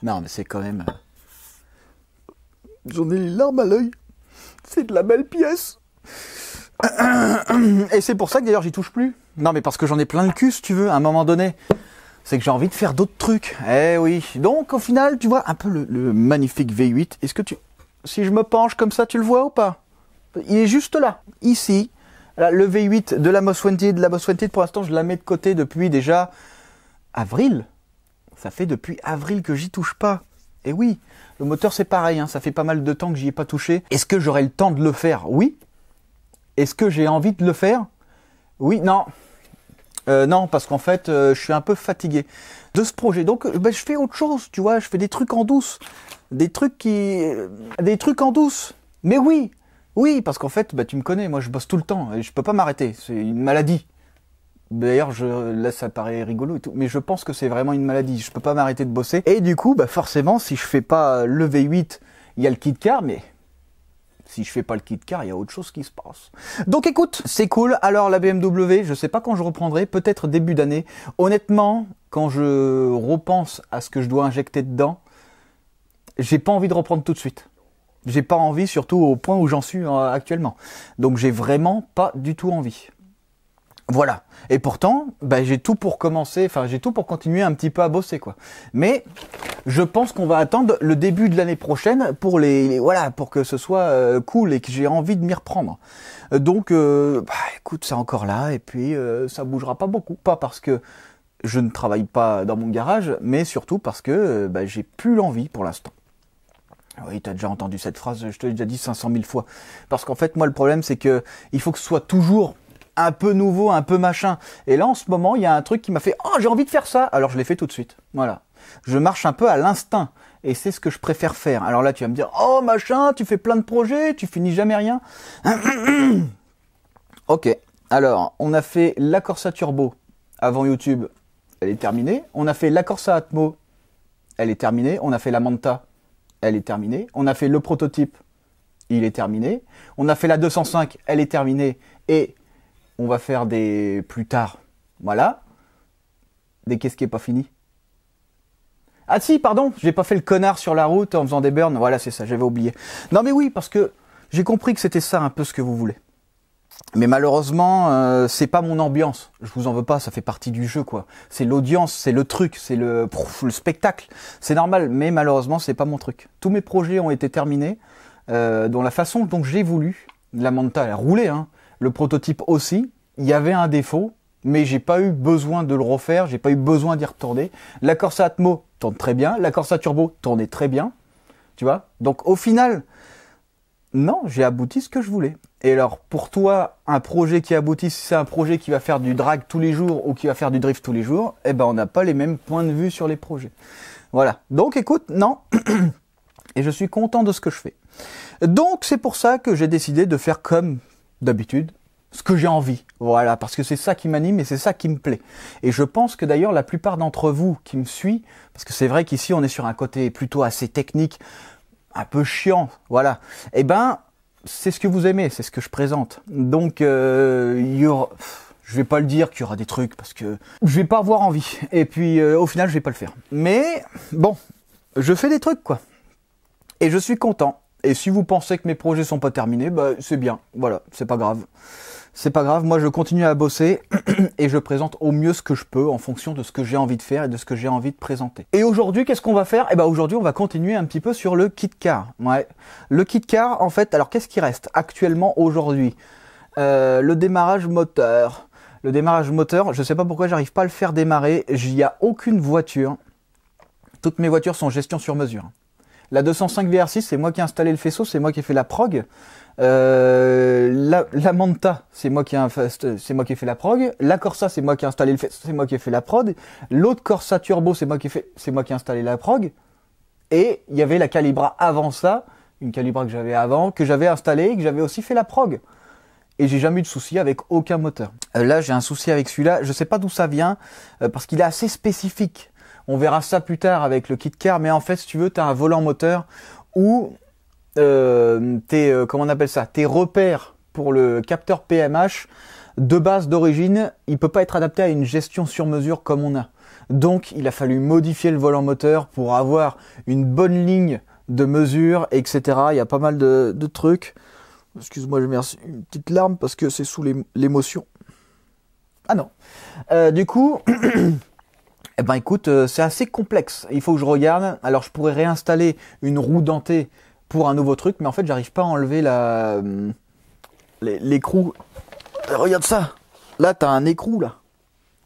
Non, mais c'est quand même... J'en ai les larmes à l'œil. C'est de la belle pièce. Et c'est pour ça que d'ailleurs j'y touche plus. Non, mais parce que j'en ai plein le cul, si tu veux, à un moment donné. C'est que j'ai envie de faire d'autres trucs. Eh oui. Donc, au final, tu vois un peu le magnifique V8. Est-ce que tu... Si je me penche comme ça, tu le vois ou pas? Il est juste là, ici. Là, le V8 de la Most Wanted. La Most Wanted, pour l'instant, je la mets de côté depuis déjà avril. Ça fait depuis avril que j'y touche pas. Et oui, le moteur, c'est pareil. Hein, ça fait pas mal de temps que j'y ai pas touché. Est-ce que j'aurai le temps de le faire? Oui. Est-ce que j'ai envie de le faire? Oui, non. Non, parce qu'en fait, je suis un peu fatigué de ce projet. Donc, je fais autre chose, tu vois. Je fais des trucs en douce. Des trucs en douce. Mais oui, oui, parce qu'en fait, tu me connais, moi je bosse tout le temps. Et je peux pas m'arrêter. C'est une maladie. D'ailleurs, là, ça paraît rigolo et tout. Mais je pense que c'est vraiment une maladie. Je peux pas m'arrêter de bosser. Et du coup, forcément, si je fais pas le V8, il y a le kit car, mais... Si je fais pas le kit car, il y a autre chose qui se passe. Donc écoute, c'est cool. Alors la BMW, je sais pas quand je reprendrai, peut-être début d'année. Honnêtement, quand je repense à ce que je dois injecter dedans, j'ai pas envie de reprendre tout de suite. J'ai pas envie, surtout au point où j'en suis actuellement. Donc j'ai vraiment pas du tout envie. Voilà. Et pourtant, j'ai tout pour commencer, enfin j'ai tout pour continuer un petit peu à bosser, quoi. Mais je pense qu'on va attendre le début de l'année prochaine pour voilà, pour que ce soit cool et que j'ai envie de m'y reprendre. Donc écoute, c'est encore là et puis ça bougera pas beaucoup, pas parce que je ne travaille pas dans mon garage, mais surtout parce que j'ai plus l'envie pour l'instant. Oui, t'as déjà entendu cette phrase, je te l'ai déjà dit 500 000 fois. Parce qu'en fait, moi, le problème, c'est que il faut que ce soit toujours un peu nouveau, un peu machin. Et là, en ce moment, il y a un truc qui m'a fait « Oh, j'ai envie de faire ça !» Alors, je l'ai fait tout de suite. Voilà. Je marche un peu à l'instinct. Et c'est ce que je préfère faire. Alors là, tu vas me dire « Oh, machin, tu fais plein de projets, tu finis jamais rien. » Ok. Alors, on a fait la Corsa Turbo avant YouTube. Elle est terminée. On a fait la Corsa Atmo. Elle est terminée. On a fait la Manta. Elle est terminée. On a fait le prototype. Il est terminé. On a fait la 205. Elle est terminée. Et... on va faire des plus tard. Voilà. Des qu'est-ce qui est pas fini? Ah si, pardon, j'ai pas fait le connard sur la route en faisant des burns. Voilà, c'est ça, j'avais oublié. Non mais oui, parce que j'ai compris que c'était ça un peu ce que vous voulez. Mais malheureusement, c'est pas mon ambiance. Je vous en veux pas, ça fait partie du jeu, quoi. C'est l'audience, c'est le truc, c'est le spectacle. C'est normal, mais malheureusement, c'est pas mon truc. Tous mes projets ont été terminés, dans la façon dont j'ai voulu. La Manta, elle a roulé, hein. Le prototype aussi, il y avait un défaut, mais j'ai pas eu besoin de le refaire, j'ai pas eu besoin d'y retourner. La Corsa Atmo tourne très bien, la Corsa Turbo tournait très bien, tu vois. Donc au final, non, j'ai abouti ce que je voulais. Et alors pour toi, un projet qui aboutit, si c'est un projet qui va faire du drag tous les jours ou qui va faire du drift tous les jours, eh ben on n'a pas les mêmes points de vue sur les projets. Voilà. Donc écoute, non, et je suis content de ce que je fais. Donc c'est pour ça que j'ai décidé de faire comme d'habitude, ce que j'ai envie, voilà, parce que c'est ça qui m'anime et c'est ça qui me plaît. Et je pense que d'ailleurs la plupart d'entre vous qui me suivent, parce que c'est vrai qu'ici on est sur un côté plutôt assez technique, un peu chiant, voilà, et c'est ce que vous aimez, c'est ce que je présente. Donc je vais pas le dire qu'il y aura des trucs parce que je vais pas avoir envie. Et puis au final je vais pas le faire. Mais bon, je fais des trucs quoi. Et je suis content. Et si vous pensez que mes projets sont pas terminés, c'est bien. Voilà, c'est pas grave. C'est pas grave, moi je continue à bosser et je présente au mieux ce que je peux en fonction de ce que j'ai envie de faire et de ce que j'ai envie de présenter. Et aujourd'hui, qu'est-ce qu'on va faire? Aujourd'hui, on va continuer un petit peu sur le kit car. Ouais. Le kit car, en fait, alors qu'est-ce qui reste actuellement aujourd'hui? Le démarrage moteur. Le démarrage moteur, je sais pas pourquoi j'arrive pas à le faire démarrer. Il n'y a aucune voiture. Toutes mes voitures sont gestion sur mesure. La 205 VR6, c'est moi qui ai installé le faisceau, c'est moi qui ai fait la prog. La Manta, c'est moi qui ai fait la prog. La Corsa, c'est moi qui ai installé le faisceau, c'est moi qui ai fait la prod. L'autre Corsa Turbo, c'est moi qui ai installé la prog. Et il y avait la Calibra avant ça, une Calibra que j'avais avant, que j'avais installée et que j'avais aussi fait la prog. Et j'ai jamais eu de souci avec aucun moteur. Là, j'ai un souci avec celui-là, je sais pas d'où ça vient, parce qu'il est assez spécifique. On verra ça plus tard avec le kit car, mais en fait, si tu veux, tu as un volant moteur où comment on appelle ça, tes repères pour le capteur PMH de base, d'origine, il peut pas être adapté à une gestion sur mesure comme on a. Donc, il a fallu modifier le volant moteur pour avoir une bonne ligne de mesure, etc. Il y a pas mal de trucs. Excuse-moi, je mets une petite larme parce que c'est sous l'émotion. Ah non. Du coup, eh ben écoute, c'est assez complexe. Il faut que je regarde. Alors, je pourrais réinstaller une roue dentée pour un nouveau truc, mais en fait, j'arrive pas à enlever l'écrou. Regarde ça. Là, t'as un écrou, là.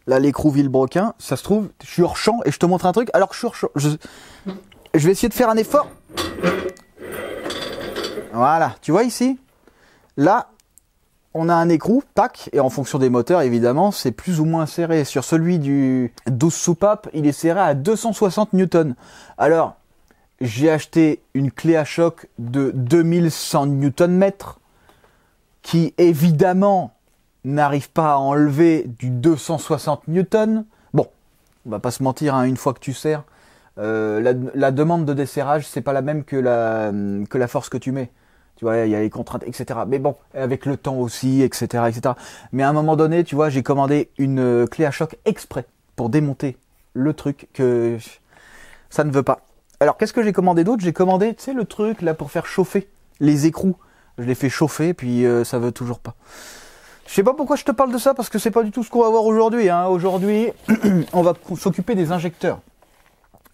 Là, l'écrou Villebrequin, ça se trouve, je suis hors champ et je te montre un truc alors que je suis hors champ. Je vais essayer de faire un effort. Voilà, tu vois ici? Là, on a un écrou, tac, et en fonction des moteurs, évidemment, c'est plus ou moins serré. Sur celui du 12 soupapes, il est serré à 260 newtons. Alors, j'ai acheté une clé à choc de 2100 Nm qui, évidemment, n'arrive pas à enlever du 260 newtons. Bon, on va pas se mentir, hein, une fois que tu serres, la demande de desserrage, c'est pas la même que la force que tu mets. Tu vois, il y a les contraintes, etc. Mais bon, avec le temps aussi, etc., etc. Mais à un moment donné, tu vois, j'ai commandé une clé à choc exprès pour démonter le truc que ça ne veut pas. Alors, qu'est-ce que j'ai commandé d'autre? J'ai commandé, tu sais, le truc là pour faire chauffer les écrous. Je les fais chauffer, puis ça veut toujours pas. Je sais pas pourquoi je te parle de ça, parce que c'est pas du tout ce qu'on va voir aujourd'hui. Hein. Aujourd'hui, on va s'occuper des injecteurs.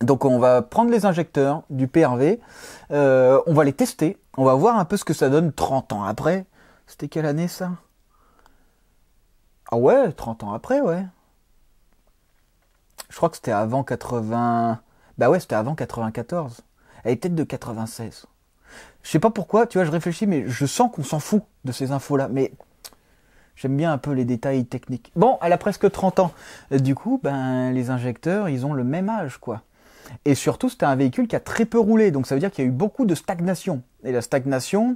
Donc on va prendre les injecteurs du PRV, on va les tester, on va voir un peu ce que ça donne 30 ans après. C'était quelle année ça? Ah ouais, 30 ans après, ouais. Je crois que c'était avant 80... Bah ouais, c'était avant 94. Elle est peut-être de 96. Je sais pas pourquoi, tu vois, je réfléchis, mais je sens qu'on s'en fout de ces infos-là. Mais j'aime bien un peu les détails techniques. Bon, elle a presque 30 ans. Du coup, ben, les injecteurs, ils ont le même âge, quoi. Et surtout, c'était un véhicule qui a très peu roulé. Donc ça veut dire qu'il y a eu beaucoup de stagnation. Et la stagnation,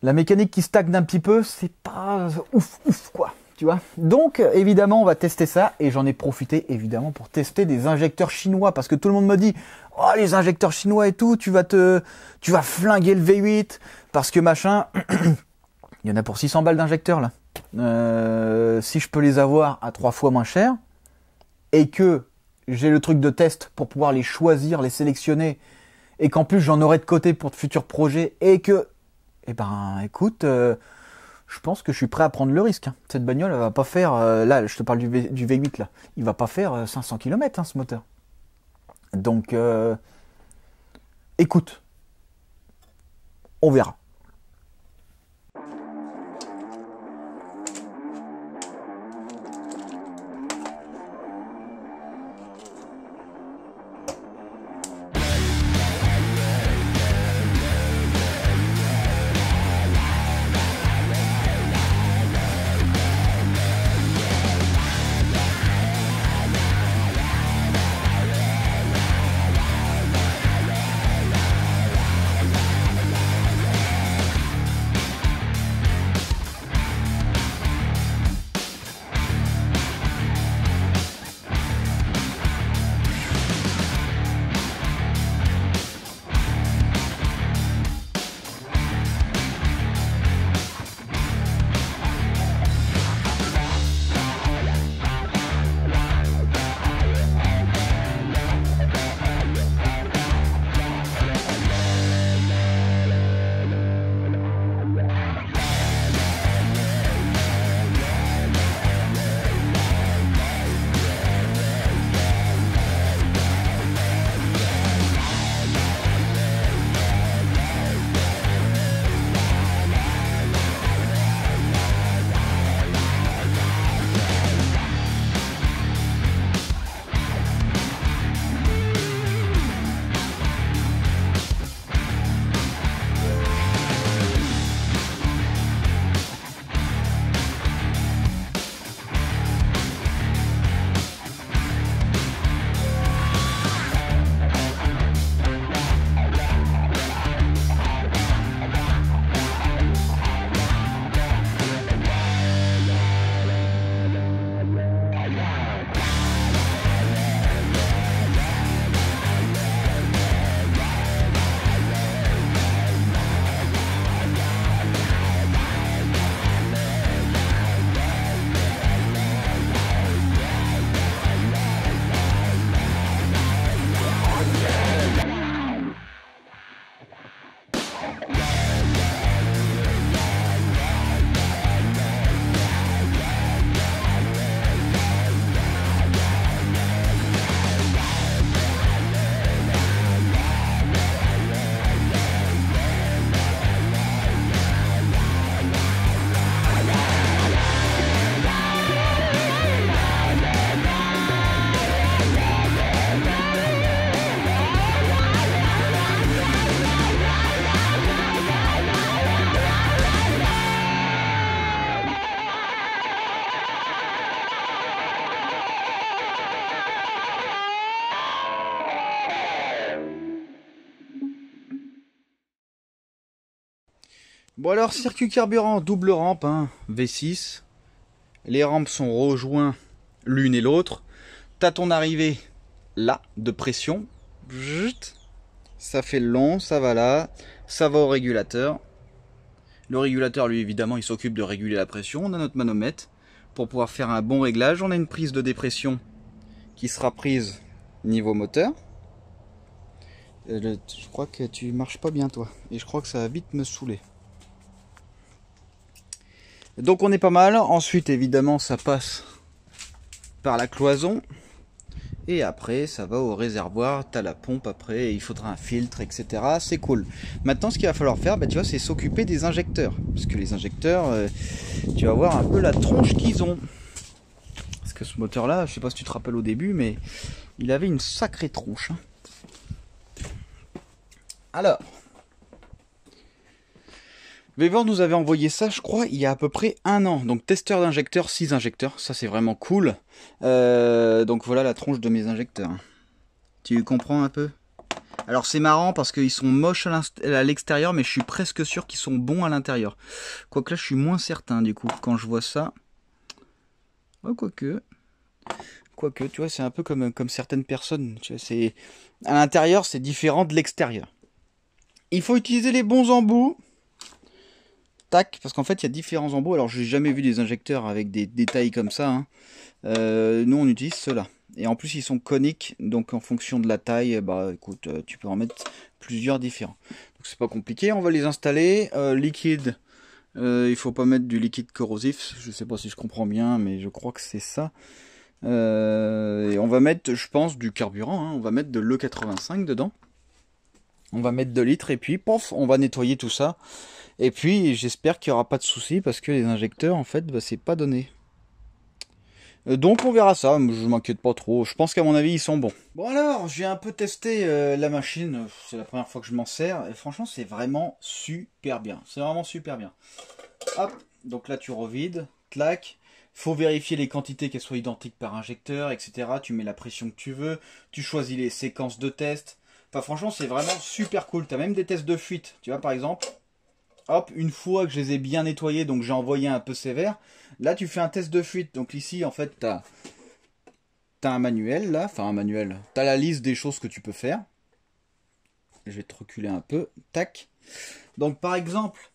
la mécanique qui stagne un petit peu, c'est pas ouf, quoi. Tu vois. Donc, évidemment, on va tester ça. Et j'en ai profité, évidemment, pour tester des injecteurs chinois. Parce que tout le monde me dit, oh, les injecteurs chinois et tout, tu vas flinguer le V8. Parce que machin, il y en a pour 600 balles d'injecteurs, là. Si je peux les avoir à 3 fois moins cher, et que j'ai le truc de test pour pouvoir les choisir, les sélectionner, et qu'en plus j'en aurai de côté pour de futurs projets, et que, eh ben, écoute, je pense que je suis prêt à prendre le risque. Hein. Cette bagnole, elle va pas faire, là, je te parle du V8, là, il va pas faire 500 km, hein, ce moteur. Donc, écoute, on verra. Bon alors, circuit carburant, double rampe, hein, V6. Les rampes sont rejointes l'une et l'autre. T'as ton arrivée là, de pression. Ça fait le long, ça va là. Ça va au régulateur. Le régulateur, lui, évidemment, il s'occupe de réguler la pression. On a notre manomètre pour pouvoir faire un bon réglage. On a une prise de dépression qui sera prise niveau moteur. Je crois que tu marches pas bien, toi. Et je crois que ça va vite me saouler. Donc on est pas mal. Ensuite, évidemment, ça passe par la cloison. Et après, ça va au réservoir. T'as la pompe après. Il faudra un filtre, etc. C'est cool. Maintenant, ce qu'il va falloir faire, bah, tu vois, c'est s'occuper des injecteurs. Parce que les injecteurs, tu vas voir un peu la tronche qu'ils ont. Parce que ce moteur-là, je sais pas si tu te rappelles au début, mais il avait une sacrée tronche. Hein. Alors, Vevor nous avait envoyé ça, je crois, il y a à peu près un an. Donc testeur d'injecteurs, 6 injecteurs, ça c'est vraiment cool. Donc voilà la tronche de mes injecteurs. Tu comprends un peu? Alors c'est marrant parce qu'ils sont moches à l'extérieur, mais je suis presque sûr qu'ils sont bons à l'intérieur. Quoique là je suis moins certain du coup, quand je vois ça. Oh, quoique, tu vois, c'est un peu comme certaines personnes. Tu vois, à l'intérieur, c'est différent de l'extérieur. Il faut utiliser les bons embouts. Tac, parce qu'en fait, il y a différents embouts. Alors, j'ai jamais vu des injecteurs avec des détails comme ça. Hein. Nous, on utilise ceux-là. Et en plus, ils sont coniques. Donc, en fonction de la taille, bah, écoute, tu peux en mettre plusieurs différents. Donc, c'est pas compliqué. On va les installer. Liquide. Il faut pas mettre du liquide corrosif. Je sais pas si je comprends bien, mais je crois que c'est ça. Et on va mettre, je pense, du carburant. Hein. On va mettre de l'E85 dedans. On va mettre 2 litres et puis, pof, on va nettoyer tout ça. Et puis, j'espère qu'il n'y aura pas de soucis parce que les injecteurs, en fait, bah, c'est pas donné. Donc, on verra ça. Je m'inquiète pas trop. Je pense qu'à mon avis, ils sont bons. Bon, alors, j'ai un peu testé la machine. C'est la première fois que je m'en sers. Et franchement, c'est vraiment super bien. C'est vraiment super bien. Hop, donc là, tu revides. Clac. Faut vérifier les quantités qu'elles soient identiques par injecteur, etc. Tu mets la pression que tu veux. Tu choisis les séquences de tests. Enfin, franchement, c'est vraiment super cool. Tu as même des tests de fuite. Tu vois, par exemple, hop, une fois que je les ai bien nettoyés, donc j'ai envoyé un peu sévère. Là, tu fais un test de fuite. Donc ici, en fait, tu as un manuel, là. Enfin, un manuel. Tu as la liste des choses que tu peux faire. Je vais te reculer un peu. Tac. Donc, par exemple,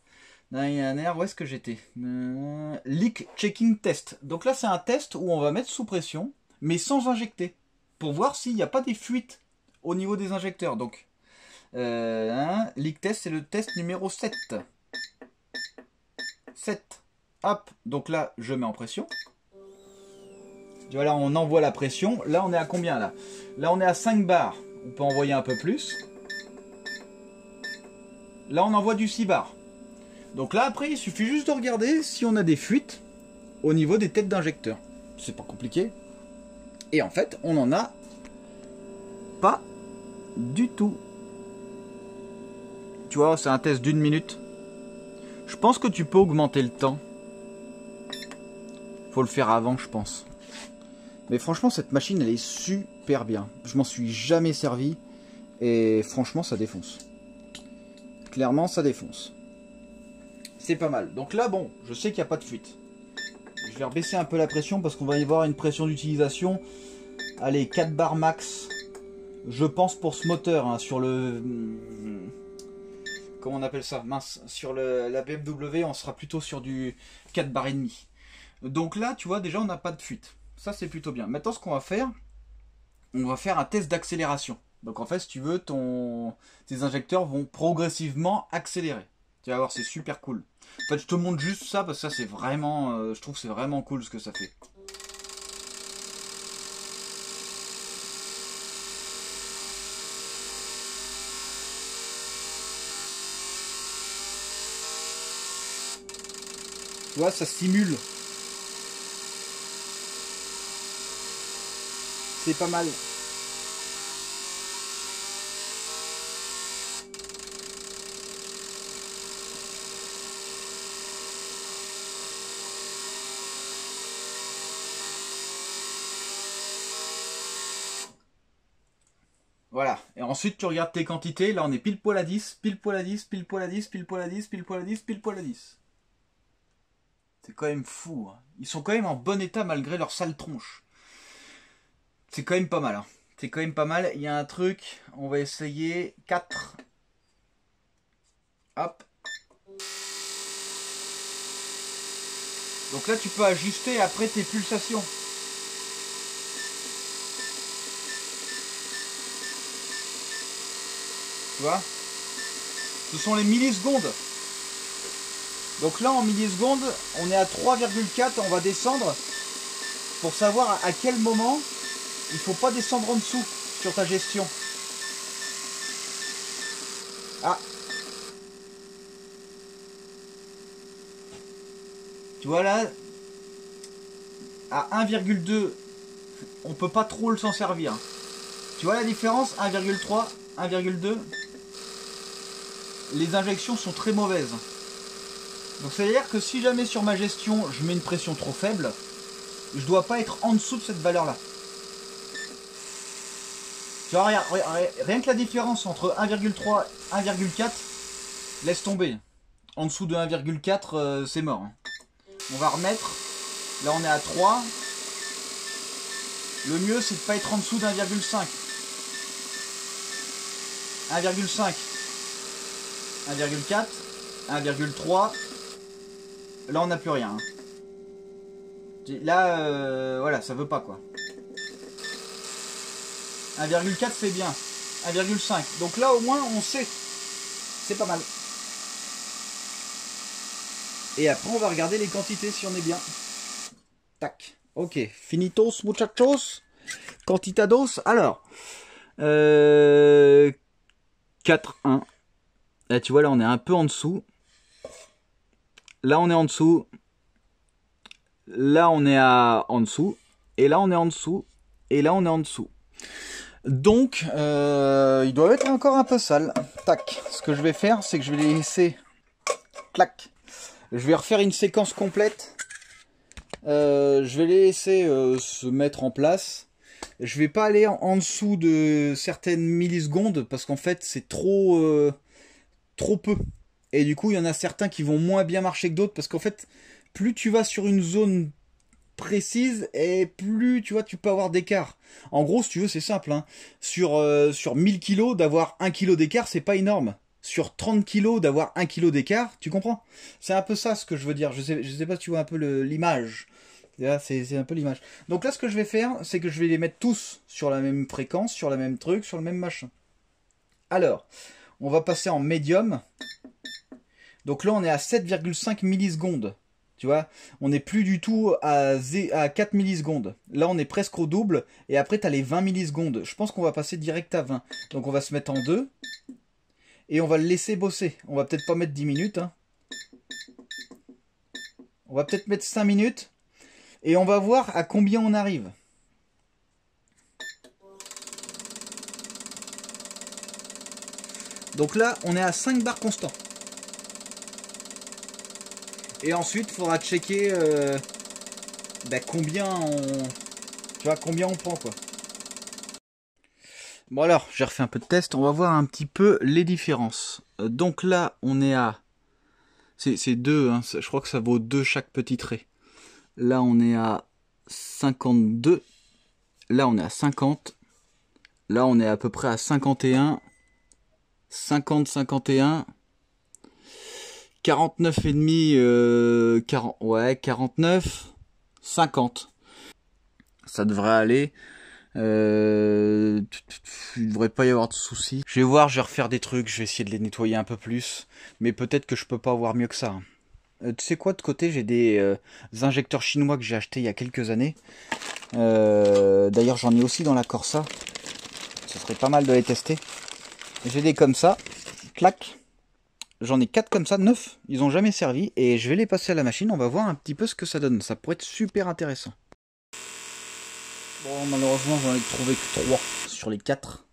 où est-ce que j'étais Leak Checking Test. Donc là, c'est un test où on va mettre sous pression, mais sans injecter. Pour voir s'il n'y a pas des fuites au niveau des injecteurs. Donc, leak test, c'est le test numéro 7. 7. Hop, donc là, je mets en pression. Voilà, on envoie la pression. Là, on est à combien là? Là, on est à 5 bars. On peut envoyer un peu plus. Là, on envoie du 6 bars. Donc là, après, il suffit juste de regarder si on a des fuites au niveau des têtes d'injecteurs. C'est pas compliqué. Et en fait, on n'en a pas du tout. Tu vois, c'est un test d'1 minute. Je pense que tu peux augmenter le temps. Faut le faire avant, je pense. Mais franchement, cette machine, elle est super bien. Je m'en suis jamais servi. Et franchement, ça défonce. Clairement, ça défonce. C'est pas mal. Donc là, bon, je sais qu'il n'y a pas de fuite. Je vais rebaisser un peu la pression parce qu'on va y avoir une pression d'utilisation. Allez, 4 bars max. Je pense pour ce moteur, hein, sur le... Comment on appelle ça? Mince, sur la BMW, on sera plutôt sur du 4 bars et demi. Donc là, tu vois, déjà, on n'a pas de fuite. Ça, c'est plutôt bien. Maintenant, ce qu'on va faire, on va faire un test d'accélération. Donc en fait, si tu veux, tes injecteurs vont progressivement accélérer. Tu vas voir, c'est super cool. En fait, je te montre juste ça parce que ça, c'est vraiment... je trouve que c'est vraiment cool ce que ça fait. Tu vois, ça simule. C'est pas mal. Voilà. Et ensuite, tu regardes tes quantités. Là, on est pile poil à 10, pile poil à 10, pile poil à 10, pile poil à 10, pile poil à 10, pile poil à 10. C'est quand même fou. Hein. Ils sont quand même en bon état malgré leur sale tronche. C'est quand même pas mal. Hein. C'est quand même pas mal. Il y a un truc. On va essayer 4. Hop. Donc là, tu peux ajuster après tes pulsations. Tu vois? Ce sont les millisecondes. Donc là, en millisecondes, on est à 3,4. On va descendre pour savoir à quel moment il faut pas descendre en dessous sur ta gestion. Ah. Tu vois là, à 1,2, on peut pas trop s'en servir. Tu vois la différence? 1,3, 1,2. Les injections sont très mauvaises. Donc ça veut dire que si jamais sur ma gestion je mets une pression trop faible, je dois pas être en dessous de cette valeur là. Tu vois, rien que la différence entre 1,3 et 1,4, laisse tomber. En dessous de 1,4, c'est mort. On va remettre. Là on est à 3. Le mieux c'est de pas être en dessous d'1,5. 1,5. 1,4. 1,3. Là on n'a plus rien. Là voilà, ça veut pas quoi. 1,4 c'est bien. 1,5. Donc là au moins on sait. C'est pas mal. Et après on va regarder les quantités si on est bien. Tac. Ok. Finitos muchachos. Quantitados. Alors. 4,1. Là tu vois là on est un peu en dessous. Là on est en dessous. Là on est en dessous. Et là on est en dessous. Et là on est en dessous. Donc ils doivent être encore un peu sales. Tac. Ce que je vais faire c'est que je vais les laisser. Clac. Je vais refaire une séquence complète. Je vais les laisser se mettre en place. Je vais pas aller en dessous de certaines millisecondes parce qu'en fait c'est trop peu. Et du coup il y en a certains qui vont moins bien marcher que d'autres parce qu'en fait plus tu vas sur une zone précise et plus tu vois tu peux avoir d'écart. En gros si tu veux c'est simple. Hein. Sur 1000 kg d'avoir 1 kg d'écart c'est pas énorme. Sur 30 kg d'avoir 1 kg d'écart, tu comprends? C'est un peu ça ce que je veux dire. Je sais pas si tu vois un peu l'image. C'est un peu l'image. Donc là, ce que je vais faire, c'est que je vais les mettre tous sur la même fréquence, sur la même truc, sur le même machin. Alors, on va passer en médium. Donc là, on est à 7,5 millisecondes. Tu vois, on n'est plus du tout à 4 millisecondes. Là, on est presque au double. Et après, tu as les 20 millisecondes. Je pense qu'on va passer direct à 20. Donc on va se mettre en 2. Et on va le laisser bosser. On va peut-être pas mettre 10 minutes. Hein. On va peut-être mettre 5 minutes. Et on va voir à combien on arrive. Donc là, on est à 5 bars constants. Et ensuite, il faudra checker combien on prend quoi. Bon alors, j'ai refait un peu de test. On va voir un petit peu les différences. Donc là, on est à... C'est 2, hein, je crois que ça vaut 2 chaque petit trait. Là, on est à 52. Là, on est à 50. Là, on est à peu près à 51. 50, 51. 49,5. 40, ouais, 49. 50. Ça devrait aller. Il ne devrait pas y avoir de soucis. Je vais voir, je vais refaire des trucs. Je vais essayer de les nettoyer un peu plus. Mais peut-être que je peux pas avoir mieux que ça. Tu sais quoi, de côté, j'ai des injecteurs chinois que j'ai achetés il y a quelques années. D'ailleurs, j'en ai aussi dans la Corsa. Ce serait pas mal de les tester. J'ai des comme ça. Clac. J'en ai 4 comme ça, 9. Ils n'ont jamais servi. Et je vais les passer à la machine. On va voir un petit peu ce que ça donne. Ça pourrait être super intéressant. Bon, malheureusement, j'en ai trouvé que 3 sur les 4.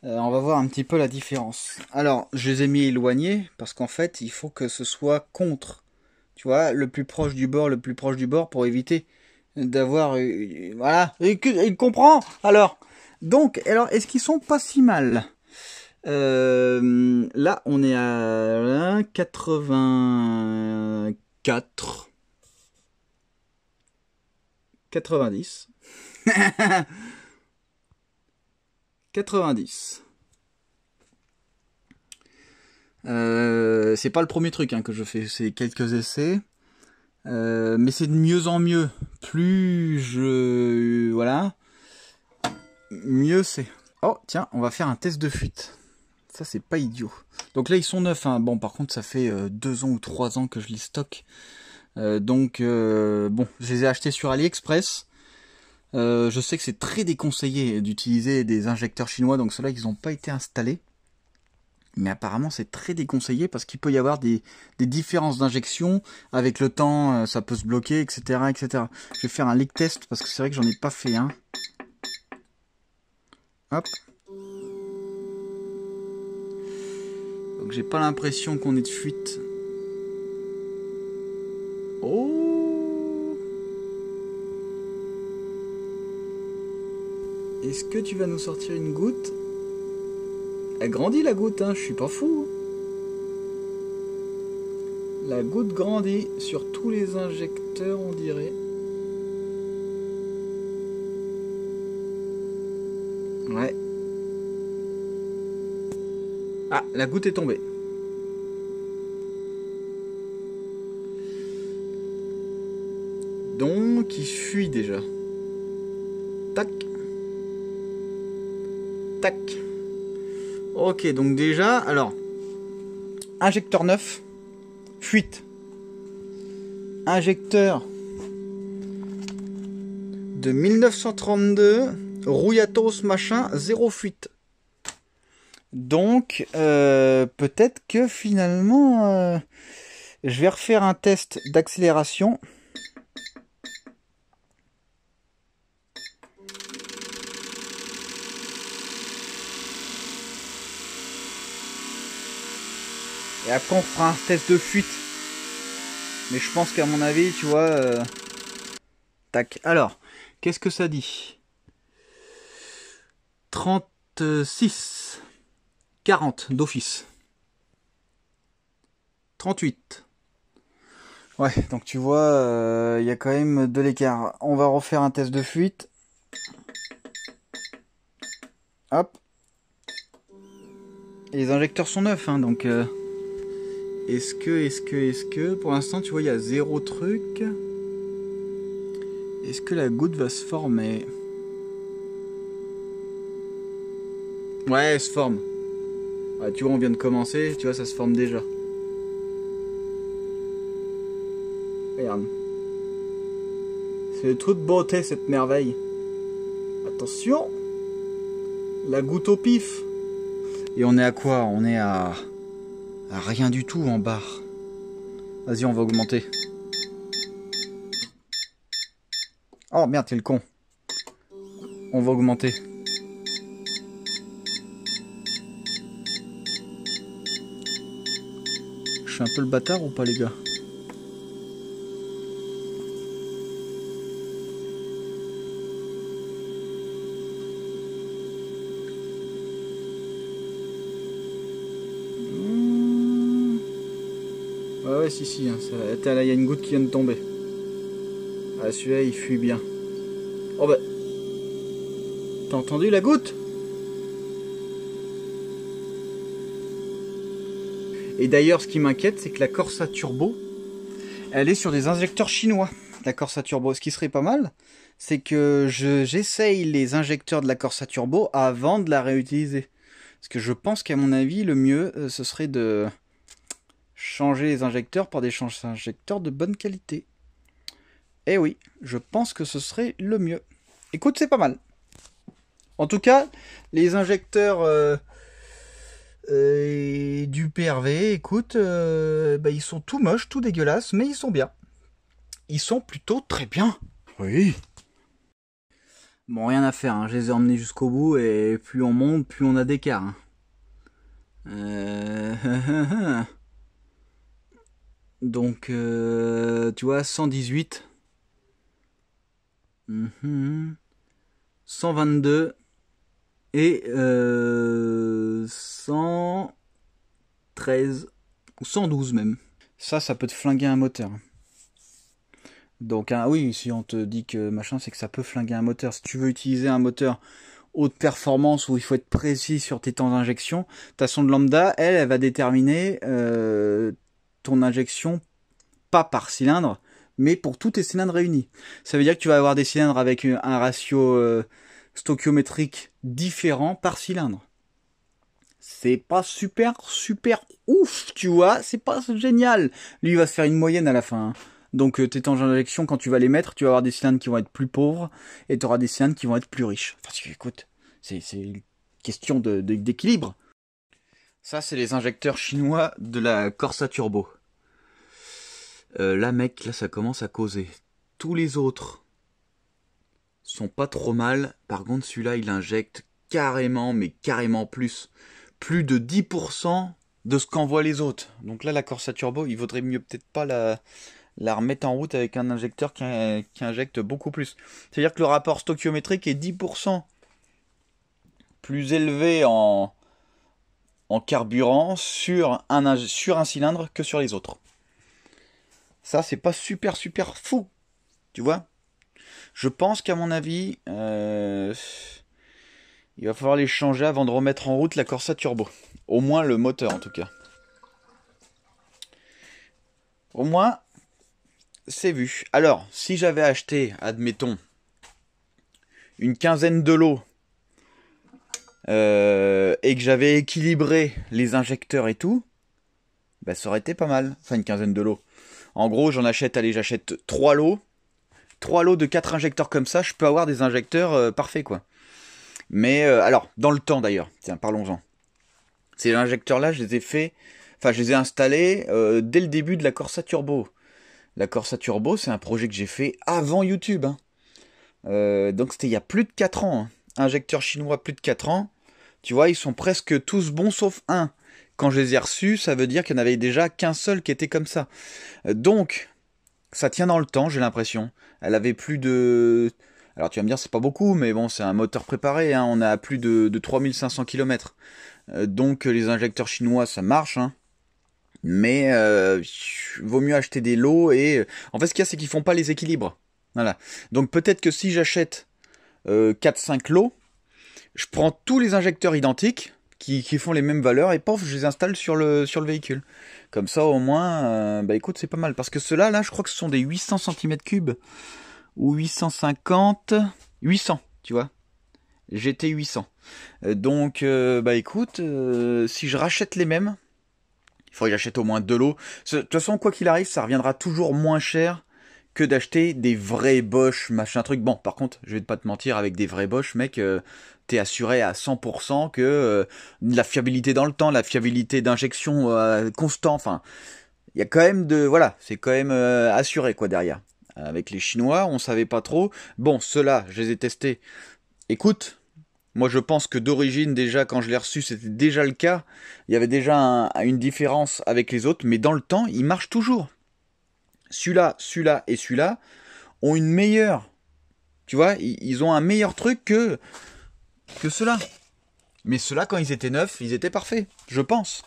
On va voir un petit peu la différence. Alors, je les ai mis éloignés. Parce qu'en fait, il faut que ce soit contre. Tu vois, le plus proche du bord, pour éviter d'avoir... voilà, il comprend. Alors, Donc, alors, est-ce qu'ils sont pas si mal? Là, on est à 84, 90, 90. C'est pas le premier truc hein, que je fais, c'est quelques essais. Mais c'est de mieux en mieux. Plus je... Voilà. Mieux c'est. Oh, tiens, on va faire un test de fuite. Ça, c'est pas idiot. Donc là, ils sont neufs. Hein. Bon, par contre, ça fait 2 ans ou 3 ans que je les stocke. Donc, bon, je les ai achetés sur AliExpress. Je sais que c'est très déconseillé d'utiliser des injecteurs chinois. Donc ceux-là, ils n'ont pas été installés. Mais apparemment, c'est très déconseillé parce qu'il peut y avoir des différences d'injection. Avec le temps, ça peut se bloquer, etc., etc. Je vais faire un leak test parce que c'est vrai que j'en ai pas fait un. Hop. Donc j'ai pas l'impression qu'on ait de fuite. Oh! Est-ce que tu vas nous sortir une goutte? Elle grandit la goutte, hein, je suis pas fou. La goutte grandit sur tous les injecteurs, on dirait. Ouais. Ah, la goutte est tombée. Donc, il fuit déjà. Tac. Tac. Ok, donc déjà, alors, injecteur neuf, fuite. Injecteur de 1932, rouillatos machin, zéro fuite. Donc, peut-être que finalement, je vais refaire un test d'accélération. Et après, on fera un test de fuite. Mais je pense qu'à mon avis, tu vois... Tac. Alors, qu'est-ce que ça dit? 36. 40 d'office. 38. Ouais, donc tu vois, il y a quand même de l'écart. On va refaire un test de fuite. Hop. Et les injecteurs sont neufs, hein, donc... Est-ce que... Pour l'instant, tu vois, il y a zéro truc. Est-ce que la goutte va se former? Ouais, elle se forme. Ah, tu vois, on vient de commencer, tu vois, ça se forme déjà. Regarde. C'est de toute beauté, cette merveille. Attention! La goutte au pif. Et on est à quoi? On est à rien du tout en barre. Vas-y, on va augmenter. Oh merde, t'es le con. On va augmenter. Je suis un peu le bâtard ou pas, les gars? Ouais, si, hein, ça... Là, il y a une goutte qui vient de tomber. Ah, celui-là, il fuit bien. Oh bah... T'as entendu la goutte? Et d'ailleurs, ce qui m'inquiète, c'est que la Corsa Turbo, elle est sur des injecteurs chinois. La Corsa Turbo, ce qui serait pas mal, c'est que j'essaye les injecteurs de la Corsa Turbo avant de la réutiliser. Parce que je pense qu'à mon avis, le mieux, ce serait de changer les injecteurs par des injecteurs de bonne qualité. Eh oui, je pense que ce serait le mieux. Écoute, c'est pas mal. En tout cas, les injecteurs du PRV, écoute, bah, ils sont tout moches, tout dégueulasses, mais ils sont bien. Ils sont plutôt très bien. Oui. Bon, rien à faire, hein. Je les ai emmenés jusqu'au bout et plus on monte, plus on a d'écart. Hein. Donc, tu vois, 118. 122. et 113 ou 112 même. Ça peut te flinguer un moteur. Donc oui, si on te dit que machin, c'est que ça peut flinguer un moteur. Si tu veux utiliser un moteur haute performance où il faut être précis sur tes temps d'injection, ta sonde lambda, elle va déterminer ton injection pas par cylindre, mais pour tous tes cylindres réunis. Ça veut dire que tu vas avoir des cylindres avec un ratio stoichiométrique différent par cylindre. C'est pas super ouf, tu vois, c'est pas génial. Lui, il va se faire une moyenne à la fin. Hein. Donc tes temps d'injection, quand tu vas les mettre, tu vas avoir des cylindres qui vont être plus pauvres et tu auras des cylindres qui vont être plus riches. Parce que écoute, c'est une question d'équilibre. Ça, c'est les injecteurs chinois de la Corsa Turbo. Là, mec, là, ça commence à causer. Tous les autres sont pas trop mal. Par contre, celui-là, il injecte carrément, mais carrément plus. Plus de 10% de ce qu'envoient les autres. Donc là, la Corsa Turbo, il vaudrait mieux peut-être pas la remettre en route avec un injecteur qui injecte beaucoup plus. C'est-à-dire que le rapport stoichiométrique est 10% plus élevé en carburant sur un cylindre que sur les autres. Ça, c'est pas super fou. Tu vois? Je pense qu'à mon avis, il va falloir les changer avant de remettre en route la Corsa Turbo. Au moins le moteur en tout cas. Au moins, c'est vu. Alors, si j'avais acheté, admettons, une quinzaine de lots et que j'avais équilibré les injecteurs et tout, bah ça aurait été pas mal. Enfin, une quinzaine de lots. En gros, j'achète 3 lots. 3 lots de 4 injecteurs comme ça, je peux avoir des injecteurs parfaits, quoi. Mais, alors, dans le temps d'ailleurs, tiens, parlons-en. Ces injecteurs-là, je les ai installés dès le début de la Corsa Turbo. La Corsa Turbo, c'est un projet que j'ai fait avant YouTube. Hein. Donc c'était il y a plus de 4 ans. Hein. Injecteurs chinois, plus de 4 ans. Tu vois, ils sont presque tous bons sauf un. Quand je les ai reçus, ça veut dire qu'il n'y en avait déjà qu'un seul qui était comme ça. Donc, ça tient dans le temps, j'ai l'impression. Elle avait plus de... Alors tu vas me dire, c'est pas beaucoup, mais bon, c'est un moteur préparé. Hein. On a plus de 3500 km. Donc les injecteurs chinois, ça marche. Hein. Mais vaut mieux acheter des lots et... En fait, ce qu'il y a, c'est qu'ils font pas les équilibres. Voilà. Donc peut-être que si j'achète 4-5 lots, je prends tous les injecteurs identiques qui font les mêmes valeurs et pof, je les installe sur le véhicule. Comme ça, au moins, bah écoute, c'est pas mal. Parce que ceux-là, là, je crois que ce sont des 800 cm3 ou 850... 800, tu vois. GT 800. Donc, bah écoute, si je rachète les mêmes, il faudrait que j'achète au moins 2 lots. De toute façon, quoi qu'il arrive, ça reviendra toujours moins cher que d'acheter des vrais Bosch, machin truc. Bon, par contre, je vais pas te mentir, avec des vrais Bosch, mec, t'es assuré à 100% que la fiabilité dans le temps, la fiabilité d'injection constant, enfin, il y a quand même voilà, c'est quand même assuré, quoi, derrière. Avec les Chinois, on savait pas trop. Bon, ceux-là, je les ai testés. Écoute, moi je pense que d'origine, déjà, quand je l'ai reçu, c'était déjà le cas. Il y avait déjà une différence avec les autres, mais dans le temps, ils marchent toujours. Celui-là et celui-là ont une meilleure... Tu vois, ils ont un meilleur truc que ceux-là. Mais ceux-là, quand ils étaient neufs, ils étaient parfaits, je pense.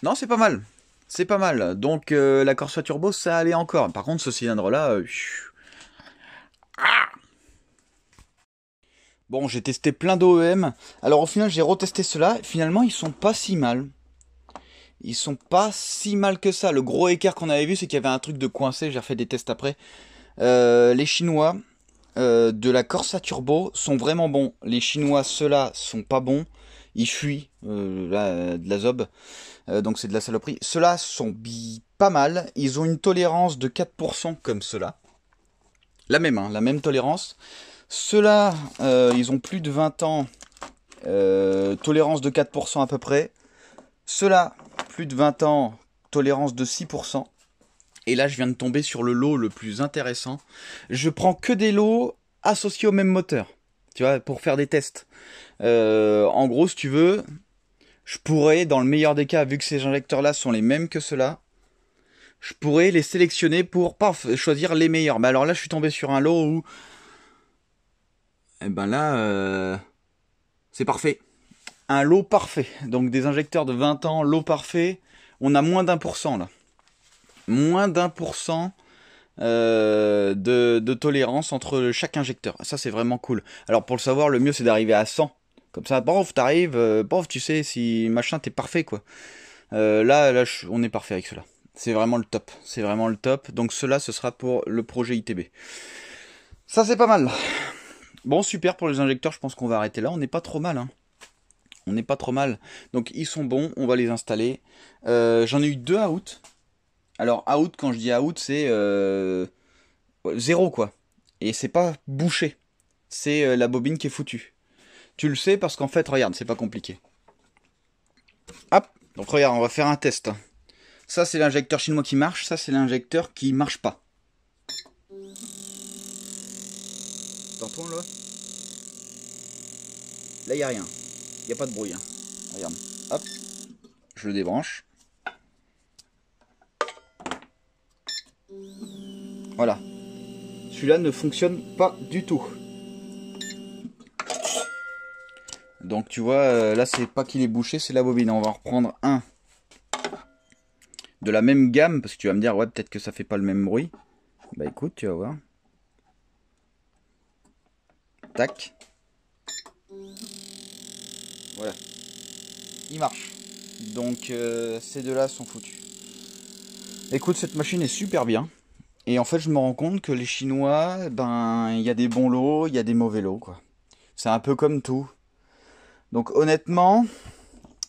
Non, c'est pas mal. C'est pas mal. Donc, la Corsa Turbo, ça allait encore. Par contre, ce cylindre-là... Bon, j'ai testé plein d'OEM. Alors, au final, j'ai retesté ceux-là. Finalement, ils sont pas si mal. Ils sont pas si mal que ça. Le gros écart qu'on avait vu, c'est qu'il y avait un truc de coincé. J'ai refait des tests après. Les Chinois de la Corsa Turbo sont vraiment bons. Les Chinois, ceux-là, sont pas bons. Ils fuient de la zob. Donc c'est de la saloperie. Ceux-là sont pas mal. Ils ont une tolérance de 4% comme ceux-là. La même tolérance. Ceux-là, ils ont plus de 20 ans. Tolérance de 4% à peu près. Ceux-là, plus de 20 ans, tolérance de 6%. Et là, je viens de tomber sur le lot le plus intéressant. Je prends que des lots associés au même moteur. Tu vois, pour faire des tests. En gros, si tu veux, je pourrais, dans le meilleur des cas, vu que ces injecteurs-là sont les mêmes que ceux-là, je pourrais les sélectionner pour, choisir les meilleurs. Mais alors là, je suis tombé sur un lot où... Eh ben là... C'est parfait. Un lot parfait. Donc des injecteurs de 20 ans, lot parfait. On a moins d'1% là. Moins d'1% de tolérance entre chaque injecteur. Ça c'est vraiment cool. Alors pour le savoir, le mieux c'est d'arriver à 100. Comme ça, bof, t'arrives, bof, tu sais si machin t'es parfait quoi. Là, on est parfait avec cela. C'est vraiment le top. C'est vraiment le top. Donc cela, ce sera pour le projet ITB. Ça c'est pas mal. Bon, super pour les injecteurs. Je pense qu'on va arrêter là. On n'est pas trop mal. Hein. On n'est pas trop mal. Donc ils sont bons. On va les installer. J'en ai eu 2 out. Alors out, quand je dis out, c'est 0 quoi. Et c'est pas bouché. C'est la bobine qui est foutue. Tu le sais parce qu'en fait, regarde, c'est pas compliqué. Hop, donc regarde, on va faire un test. Ça, c'est l'injecteur chinois qui marche. Ça, c'est l'injecteur qui marche pas. T'entends là? Là, il n'y a rien. Il n'y a pas de bruit. Hein. Regarde. Hop, je le débranche. Voilà. Celui-là ne fonctionne pas du tout. Donc tu vois, là c'est pas qu'il est bouché, c'est la bobine. On va en reprendre un de la même gamme, parce que tu vas me dire, ouais, peut-être que ça fait pas le même bruit. Bah écoute, tu vas voir. Tac. Voilà. Il marche. Donc ces deux-là sont foutus. Écoute, cette machine est super bien. Et en fait, je me rends compte que les Chinois, ben, il y a des bons lots, il y a des mauvais lots, quoi. C'est un peu comme tout. Donc honnêtement,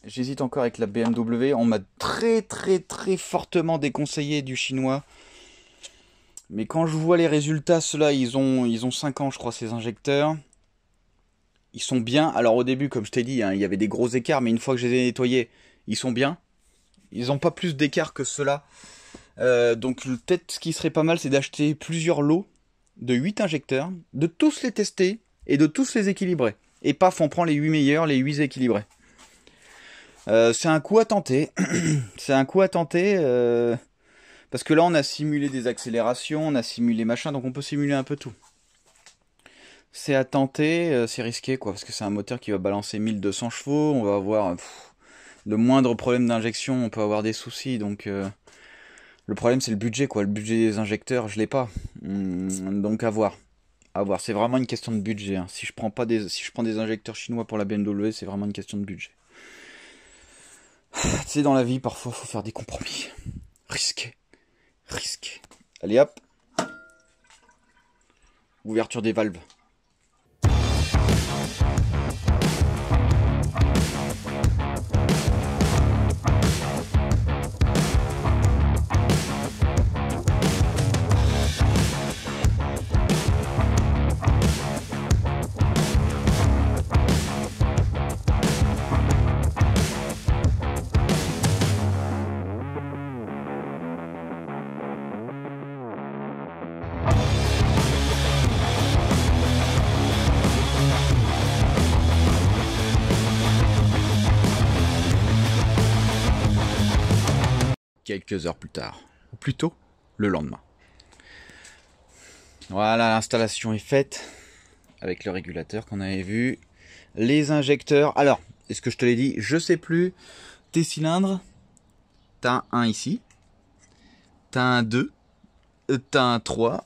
j'hésite encore avec la BMW. On m'a très fortement déconseillé du chinois. Mais quand je vois les résultats, ceux-là, ils ont 5 ans, je crois, ces injecteurs. Ils sont bien. Alors au début, comme je t'ai dit, hein, il y avait des gros écarts, mais une fois que je les ai nettoyés, ils sont bien. Ils n'ont pas plus d'écart que ceux-là. Donc peut-être ce qui serait pas mal, c'est d'acheter plusieurs lots de 8 injecteurs, de tous les tester et de tous les équilibrer. Et paf, on prend les 8 meilleurs, les 8 équilibrés. C'est un coup à tenter. C'est un coup à tenter. Parce que là, on a simulé des accélérations, on a simulé machin, donc on peut simuler un peu tout. C'est à tenter, c'est risqué, quoi. Parce que c'est un moteur qui va balancer 1200 chevaux. On va avoir le moindre problème d'injection, on peut avoir des soucis. Donc, le problème, c'est le budget, quoi. Le budget des injecteurs, je l'ai pas. Donc, à voir. À voir, c'est vraiment une question de budget. Hein. Si je prends des injecteurs chinois pour la BMW, c'est vraiment une question de budget. Tu sais, dans la vie, parfois, il faut faire des compromis. Risqué. Risqué. Allez, hop. Ouverture des valves. Quelques heures plus tard, ou plutôt le lendemain. Voilà, l'installation est faite avec le régulateur qu'on avait vu. Les injecteurs, alors, est-ce que je te l'ai dit? Je sais plus. Tes cylindres, t'as un ici, t'as un 2, t'as un 3,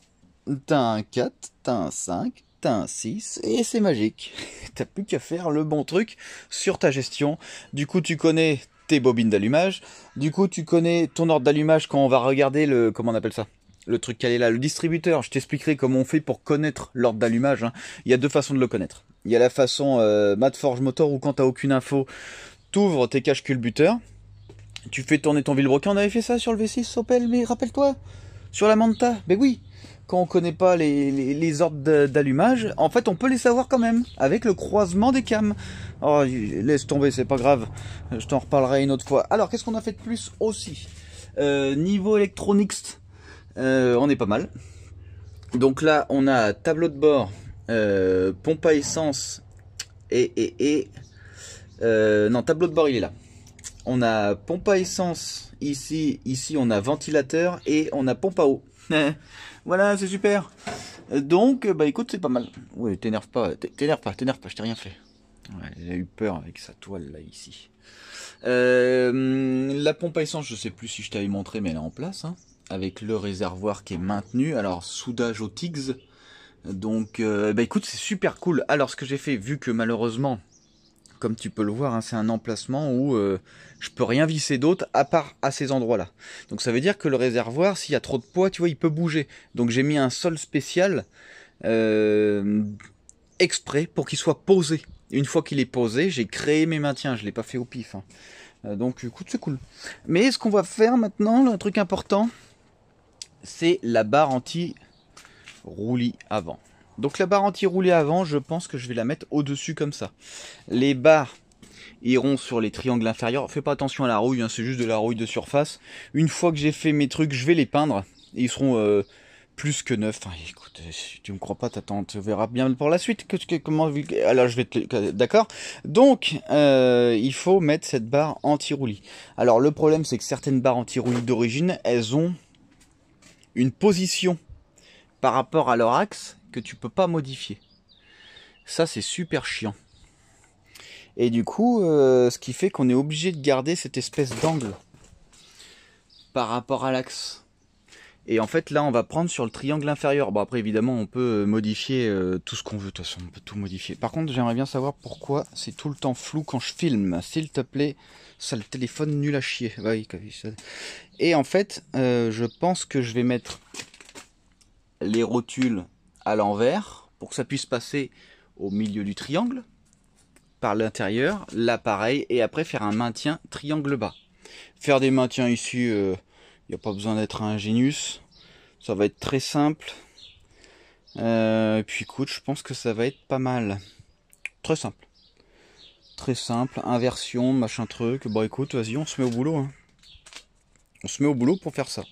t'as un 4, t'as un 5, t'as un 6, et c'est magique. T'as plus qu'à faire le bon truc sur ta gestion. Du coup, tu connais tes bobines d'allumage. Du coup, tu connais ton ordre d'allumage quand on va regarder le... Comment on appelle ça? Le truc qui est là, le distributeur. Je t'expliquerai comment on fait pour connaître l'ordre d'allumage. Hein. Il y a deux façons de le connaître. Il y a la façon Matforge Motor où quand t'as aucune info, t'ouvres tes caches culbuteurs. Tu fais tourner ton vilebrequin. On avait fait ça sur le V6 Opel, mais rappelle-toi. Sur la Manta. Ben oui. Quand on connaît pas les ordres d'allumage, en fait on peut les savoir quand même, avec le croisement des cams. Oh, laisse tomber, c'est pas grave, je t'en reparlerai une autre fois. Alors, qu'est-ce qu'on a fait de plus aussi? Niveau électronics, on est pas mal. Donc là, on a tableau de bord, pompe à essence, non, tableau de bord il est là. On a pompe à essence ici on a ventilateur et on a pompe à eau. Voilà, c'est super. Donc, bah écoute, c'est pas mal. Oui, t'énerve pas, je t'ai rien fait. Ouais, il a eu peur avec sa toile là ici. La pompe à essence, je sais plus si je t'avais montré, mais elle est en place, hein, avec le réservoir qui est maintenu. Alors soudage au TIGS. Donc bah écoute, c'est super cool. Alors ce que j'ai fait, vu que malheureusement, comme tu peux le voir, hein, c'est un emplacement où je peux rien visser d'autre à part à ces endroits-là. Donc ça veut dire que le réservoir, s'il y a trop de poids, tu vois, il peut bouger. Donc j'ai mis un sol spécial exprès pour qu'il soit posé. Une fois qu'il est posé, j'ai créé mes maintiens, je l'ai pas fait au pif. Hein. Donc écoute, c'est cool. Mais ce qu'on va faire maintenant, un truc important, c'est la barre anti-roulis avant. Donc la barre anti-roulis avant, je pense que je vais la mettre au-dessus comme ça. Les barres iront sur les triangles inférieurs. Fais pas attention à la rouille, hein, c'est juste de la rouille de surface. Une fois que j'ai fait mes trucs, je vais les peindre. Et ils seront plus que neufs. Enfin, écoute, si tu me crois pas, t'attends, tu verras bien pour la suite. Comment, alors je vais te... D'accord. Donc, il faut mettre cette barre anti-roulis. Alors le problème, c'est que certaines barres anti-roulis d'origine, elles ont une position par rapport à leur axe que tu peux pas modifier. Ça, c'est super chiant. Et du coup, ce qui fait qu'on est obligé de garder cette espèce d'angle par rapport à l'axe. Et en fait, là, on va prendre sur le triangle inférieur. Bon, après, évidemment, on peut modifier tout ce qu'on veut. De toute façon, on peut tout modifier. Par contre, j'aimerais bien savoir pourquoi c'est tout le temps flou quand je filme. S'il te plaît, ça, le téléphone nul à chier. Oui, et en fait, je pense que je vais mettre les rotules à l'envers pour que ça puisse passer au milieu du triangle. Par l'intérieur, là pareil, et après faire un maintien triangle bas. Faire des maintiens ici, il n'y a pas besoin d'être un génius, ça va être très simple. Et puis écoute, je pense que ça va être pas mal. Très simple, inversion, machin truc. Bon écoute, vas-y, on se met au boulot. Hein. On se met au boulot pour faire ça.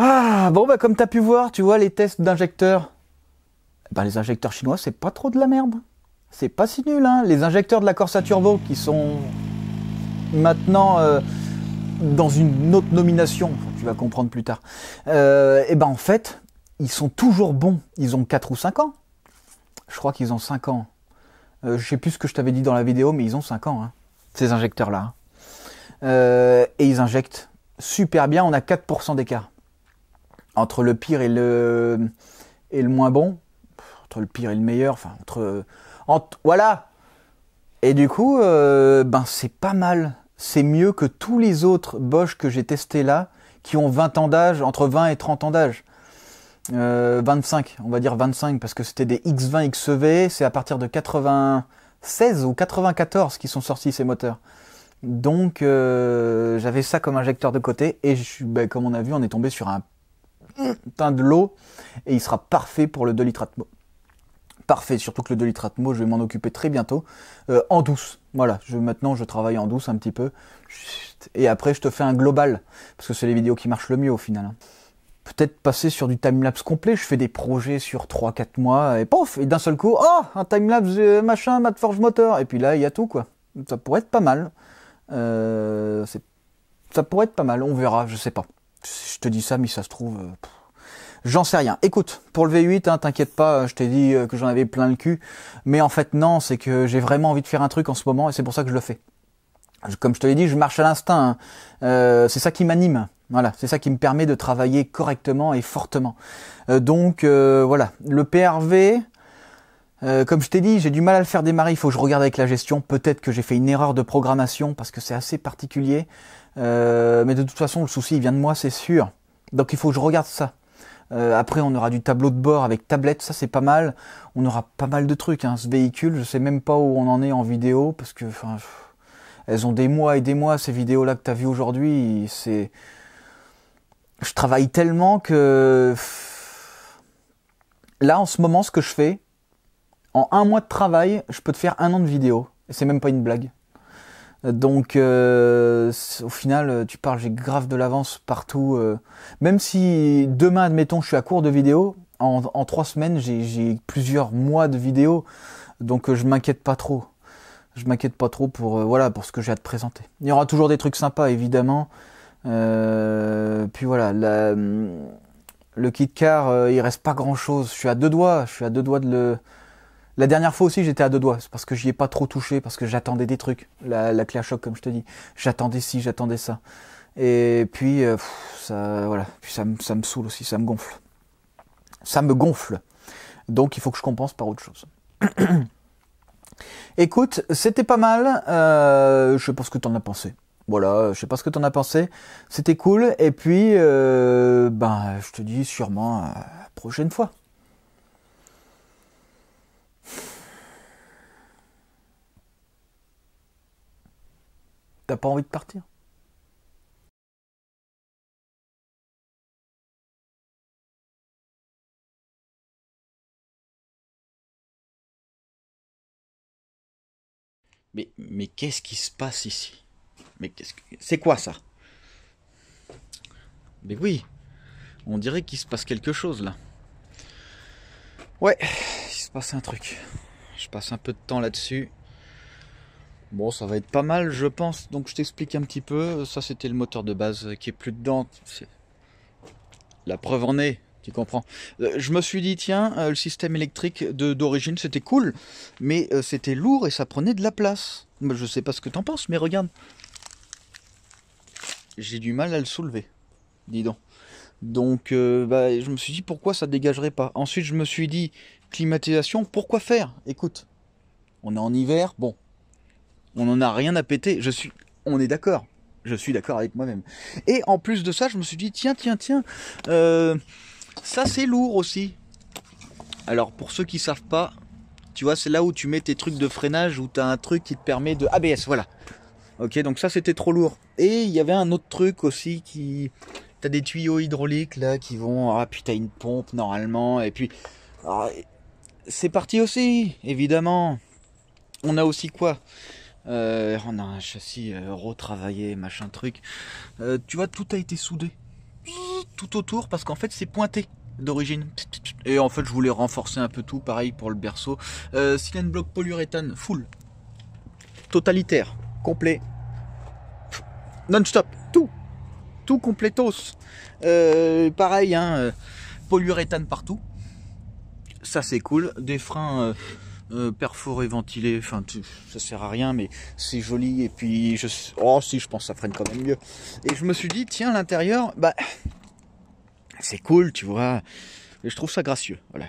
Ah, bon, bah, comme tu as pu voir, tu vois, les tests d'injecteurs. Ben, les injecteurs chinois, c'est pas trop de la merde. C'est pas si nul, hein. Les injecteurs de la Corsa Turbo qui sont maintenant dans une autre nomination, tu vas comprendre plus tard. Et ben en fait, ils sont toujours bons. Ils ont 4 ou 5 ans. Je crois qu'ils ont 5 ans. Je sais plus ce que je t'avais dit dans la vidéo, mais ils ont 5 ans, hein, ces injecteurs-là. Et ils injectent super bien, on a 4% d'écart. Entre le pire et le moins bon, entre le pire et le meilleur, enfin, voilà. Et du coup, ben c'est pas mal. C'est mieux que tous les autres Bosch que j'ai testés là, qui ont 20 ans d'âge, entre 20 et 30 ans d'âge. 25, on va dire 25, parce que c'était des X20 XEV, c'est à partir de 96 ou 94 qui sont sortis ces moteurs. Donc j'avais ça comme injecteur de côté, et ben, comme on a vu, on est tombé sur un teint de l'eau et il sera parfait pour le 2 litres Atmo. Parfait, surtout que le 2 litres Atmo, je vais m'en occuper très bientôt, en douce. Voilà, maintenant je travaille en douce un petit peu. Et après je te fais un global, parce que c'est les vidéos qui marchent le mieux au final. Hein. Peut-être passer sur du timelapse complet, je fais des projets sur 3-4 mois, et pof, et d'un seul coup, oh, un timelapse machin, Madforge Motor, et puis là il y a tout quoi. Ça pourrait être pas mal. Ça pourrait être pas mal, on verra, je sais pas. Je te dis ça, mais ça se trouve... J'en sais rien. Écoute, pour le V8, hein, t'inquiète pas, je t'ai dit que j'en avais plein le cul. Mais en fait, non, c'est que j'ai vraiment envie de faire un truc en ce moment et c'est pour ça que je le fais. Comme je te l'ai dit, je marche à l'instinct. Hein. C'est ça qui m'anime. Voilà, c'est ça qui me permet de travailler correctement et fortement. Donc, voilà. Le PRV, comme je t'ai dit, j'ai du mal à le faire démarrer. Il faut que je regarde avec la gestion. Peut-être que j'ai fait une erreur de programmation parce que c'est assez particulier. Mais de toute façon, le souci il vient de moi, c'est sûr. Donc, il faut que je regarde ça. Après, on aura du tableau de bord avec tablette, ça c'est pas mal. On aura pas mal de trucs. Hein. Ce véhicule, je sais même pas où on en est en vidéo parce que, enfin, elles ont des mois et des mois ces vidéos-là que t'as vues aujourd'hui. C'est, je travaille tellement que là, en ce moment, ce que je fais, en 1 mois de travail, je peux te faire 1 an de vidéo. Et c'est même pas une blague. Donc au final tu parles, j'ai grave de l'avance partout, même si demain admettons je suis à court de vidéos, en 3 semaines j'ai plusieurs mois de vidéos, donc je m'inquiète pas trop. Je m'inquiète pas trop pour voilà, pour ce que j'ai à te présenter. Il y aura toujours des trucs sympas évidemment. Puis voilà, le kit car il reste pas grand chose. Je suis à 2 doigts de le... La dernière fois aussi, j'étais à 2 doigts. C'est parce que j'y ai pas trop touché, parce que j'attendais des trucs. La clé à choc, comme je te dis. J'attendais ci, j'attendais ça. Et puis, ça, voilà. Puis ça me saoule aussi, ça me gonfle. Ça me gonfle. Donc, il faut que je compense par autre chose. Écoute, c'était pas mal. Je sais pas ce que t'en as pensé. Voilà, je sais pas ce que t'en as pensé. C'était cool. Et puis, ben, je te dis sûrement la prochaine fois. T'as pas envie de partir? Mais qu'est-ce qui se passe ici? C'est quoi ça? Mais oui, on dirait qu'il se passe quelque chose là. Ouais, il se passe un truc. Je passe un peu de temps là-dessus. Bon, ça va être pas mal, je pense. Donc je t'explique un petit peu. Ça, c'était le moteur de base qui est plus dedans. La preuve en est, tu comprends. Je me suis dit, tiens, le système électrique d'origine, c'était cool, mais c'était lourd et ça prenait de la place. Je sais pas ce que t'en penses, mais regarde. J'ai du mal à le soulever, dis donc. Donc, bah, je me suis dit, pourquoi ça dégagerait pas? Ensuite, je me suis dit, climatisation, pourquoi faire? Écoute, on est en hiver, bon, on n'en a rien à péter, on est d'accord. Je suis d'accord avec moi-même. Et en plus de ça, je me suis dit, tiens, ça c'est lourd aussi. Alors pour ceux qui savent pas, tu vois, c'est là où tu mets tes trucs de freinage, où tu as un truc qui te permet de... ABS, voilà. Ok, donc ça c'était trop lourd. Et il y avait un autre truc aussi qui... T'as des tuyaux hydrauliques là qui vont... Ah puis t'as une pompe normalement, et puis... c'est parti aussi, évidemment. On a aussi quoi? On a un châssis retravaillé, machin truc. Tu vois, tout a été soudé. Tout autour, parce qu'en fait, c'est pointé d'origine. Et en fait, je voulais renforcer un peu tout. Pareil pour le berceau. Cylindre bloc polyuréthane, full. Totalitaire, complet. Non-stop, tout. Tout complétos. Pareil, hein, polyuréthane partout. Ça, c'est cool. Des freins... perforé, ventilé, enfin ça sert à rien mais c'est joli et puis oh si je pense que ça freine quand même mieux. Et je me suis dit tiens l'intérieur bah c'est cool tu vois et je trouve ça gracieux. Voilà.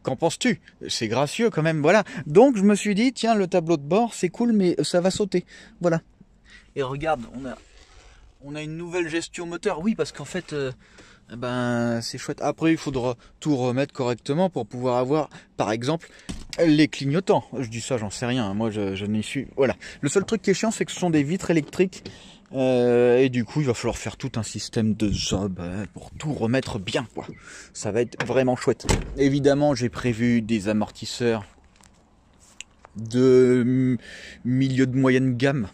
Qu'en penses-tu? C'est gracieux quand même voilà. Donc je me suis dit tiens le tableau de bord c'est cool mais ça va sauter. Voilà. Et regarde on a une nouvelle gestion moteur oui parce qu'en fait ben c'est chouette. Après il faudra tout remettre correctement pour pouvoir avoir par exemple les clignotants. Je dis ça j'en sais rien, moi je n'y suis. Voilà. Le seul truc qui est chiant c'est que ce sont des vitres électriques Et du coup, il va falloir faire tout un système de job pour tout remettre bien, quoi. Ça va être vraiment chouette. Évidemment, j'ai prévu des amortisseurs de milieu de moyenne gamme.